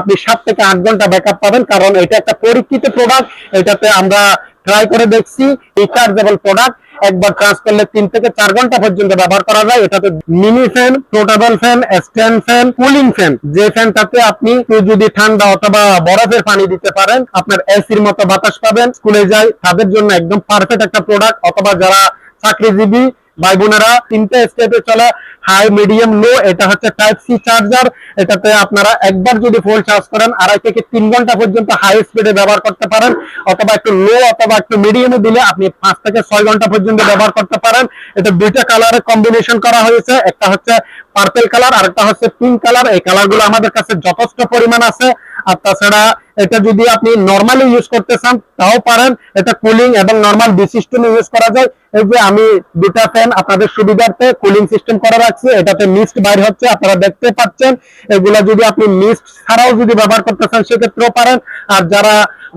আপনি 7 থেকে 8 ঘন্টা ব্যাকআপ পাবেন, কারণ এটা একটা পরীক্ষিত প্রোডাক্ট। এটাতে আমরা ট্রাই করে দেখছি, রিচার্জেবল প্রোডাক্ট। একবার চার্জ করলে 3 থেকে 4 ঘন্টা পর্যন্ত ব্যবহার করা যায়। এটাতে mini fan, portable fan, stand fan, cooling fan, যে ফ্যানটাতে আপনি যদি ঠান্ডা অথবা বরফের পানি দিতে পারেন, আপনার এসির মতো বাতাস পাবেন। স্কুলে যায় তাদের জন্য একদম পারফেক্ট একটা প্রোডাক্ট, অথবা যারা চাকরিজীবী ভাই বোনেরা, 3টে স্টেপে চলে, হাই, মিডিয়াম, লো। এটা হচ্ছে টাইপ সি চার্জার। এটাতে আপনারা একবার যদি ফুল চার্জ করেন 2.5 থেকে 3 ঘন্টা পর্যন্ত হাই স্পিডে ব্যবহার করতে পারেন, অথবা একটু লো অথবা একটু মিডিয়ামে দিলে আপনি 5 থেকে 6 ঘন্টা পর্যন্ত ব্যবহার করতে পারেন। এটা দুইটা কালারে কম্বিনেশন করা হয়েছে, একটা হচ্ছে পার্পল কালার আর একটা হচ্ছে পিঙ্ক কালার। এই কালারগুলো আমাদের কাছে যথেষ্ট পরিমাণ আছে। আর তাছাড়া এটা যদি আপনি নরমালি ইউজ করতে চান তাও পারেন। এটা কুলিং এবং নরমাল দুই সিস্টেমে ইউজ করা যায়। এই যে আমি দুটা ফ্যান আপনাদের সুবিধার্থে কুলিং সিস্টেম করে রাখছি, এটাতে মিস্ট বাইর হচ্ছে, আপনারা দেখতে পাচ্ছেন। এগুলা যদি আপনি মিস্ট ছাড়াও যদি ব্যবহার করতে চান সেক্ষেত্রেও পারেন। আর যারা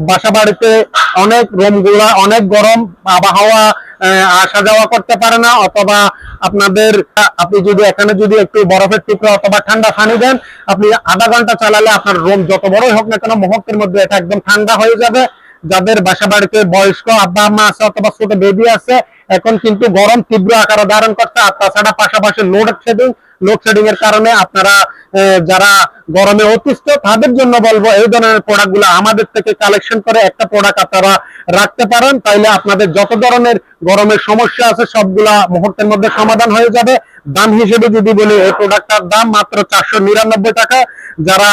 বাসা বাড়িতে অনেক রুমগুলা অনেক গরম, আবহাওয়া আসা যাওয়া করতে পারে না, অথবা আপনি যদি এখানে যদি একটু বরফের টুকরো অথবা ঠান্ডা পানি দেন, আপনি আধা ঘন্টা চালালে আপনার রুম যত বড়ই হোক না কেন মুহূর্তের মধ্যে এটা একদম ঠান্ডা হয়ে যাবে। যাদের বাসা বাড়িতে বয়স্ক আব্বা আম্মা আছে অথবা ছোট বেবি আছে, এখন কিন্তু গরম তীব্র আকার ধারণ করছে। আর তাছাড়া পাশাপাশি লোডশেডিং এর কারণে আপনারা যারা গরমে অতিষ্ঠ, তাদের জন্য বলবো এই ধরনের প্রোডাক্ট গুলো আমাদের থেকে কালেকশন করে একটা প্রোডাক্ট আপনারা রাখতে পারেন। তাইলে আপনাদের যত ধরনের গরমের সমস্যা আছে সবগুলা মুহূর্তের মধ্যে সমাধান হয়ে যাবে। দাম হিসেবে যদি বলি, এই প্রোডাক্টটার দাম মাত্র 499 টাকা। যারা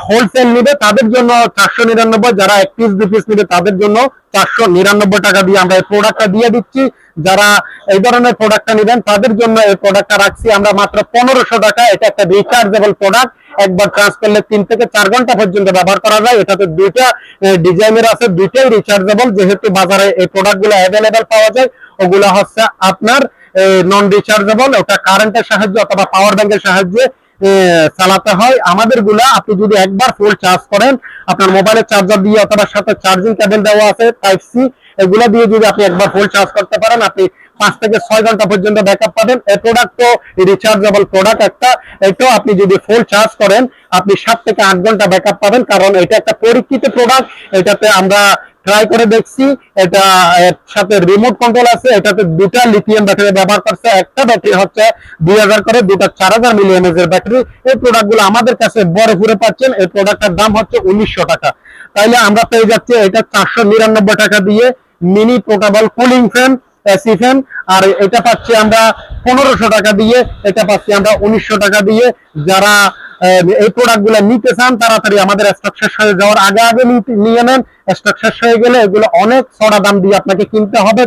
হোলসেল নিবে তাদের জন্য 499, যারা 1 পিস 2 পিস নিবে তাদের জন্য 499 টাকা দিয়ে আমরা এই প্রোডাক্টটা দিয়ে দিচ্ছি। যারা এই ধরনের প্রোডাক্টটা নেবেন তাদের জন্য এই প্রোডাক্টটা রাখছি আমরা মাত্র 1500 টাকা। এটা একটা রিচার্জেবল প্রোডাক্ট, একবার চার্জ করলে 3 থেকে 4 ঘন্টা পর্যন্ত ব্যবহার করা যায়। এটাতে দুইটা ডিজাইনের আছে, দুইটাই রিচার্জেবল। যেহেতু বাজারে এই প্রোডাক্টগুলো অ্যাভেলেবেল পাওয়া যায়, ওগুলা হচ্ছে আপনার নন রিচার্জেবল, ওটা কারেন্টের সাহায্যে অথবা পাওয়ার ব্যাংকের সাহায্যে চালাতে হয়। আমাদের গুলা আপনি যদি একবার ফুল চার্জ করেন, আপনার মোবাইলের চার্জার দিয়ে অথবা সাথে চার্জিং কেবল দেওয়া আছে টাইপ সি, এগুলা দিয়ে যদি আপনি একবার ফুল চার্জ করতে পারেন, আপনি 5 থেকে 6 ঘন্টা পর্যন্ত ব্যাকআপ পাবেন। এই প্রোডাক্ট তো রিচার্জেবল প্রোডাক্ট একটা, এটাও আপনি যদি ফুল চার্জ করেন আপনি 7 থেকে 8 ঘন্টা ব্যাকআপ পাবেন, কারণ এটা একটা পরীক্ষিত প্রোডাক্ট। এটাতে আমরা ট্রাই করে দেখছি, এটা এর সাথে রিমোট কন্ট্রোল আছে। এটাতে দুটা লিথিয়াম ব্যাটারি ব্যবহার করছে, একটা ব্যাটারি হচ্ছে 2000 করে, দুটা 4000 মিলিঅ্যাম্পিয়ার এর ব্যাটারি। এই প্রোডাক্টগুলো আমাদের কাছে ভরপুরে পাচ্ছেন। এই প্রোডাক্টের দাম হচ্ছে 1900 টাকা। তাইলে আমরা পেয়ে যাচ্ছি এটা 499 টাকা দিয়ে mini portable cooling fan, AC fan. আর এটা পাচ্ছি আমরা 1500 টাকা দিয়ে, এটা পাচ্ছি আমরা 1900 টাকা দিয়ে। যারা এই প্রোডাক্ট গুলো নিতে চান তাড়াতাড়ি আমাদের স্টক শেষ হয়ে যাওয়ার আগে আগে নিয়ে নেন। স্টক শেষ হয়ে গেলে এগুলো অনেক চড়া দাম দিয়ে আপনাকে কিনতে হবে।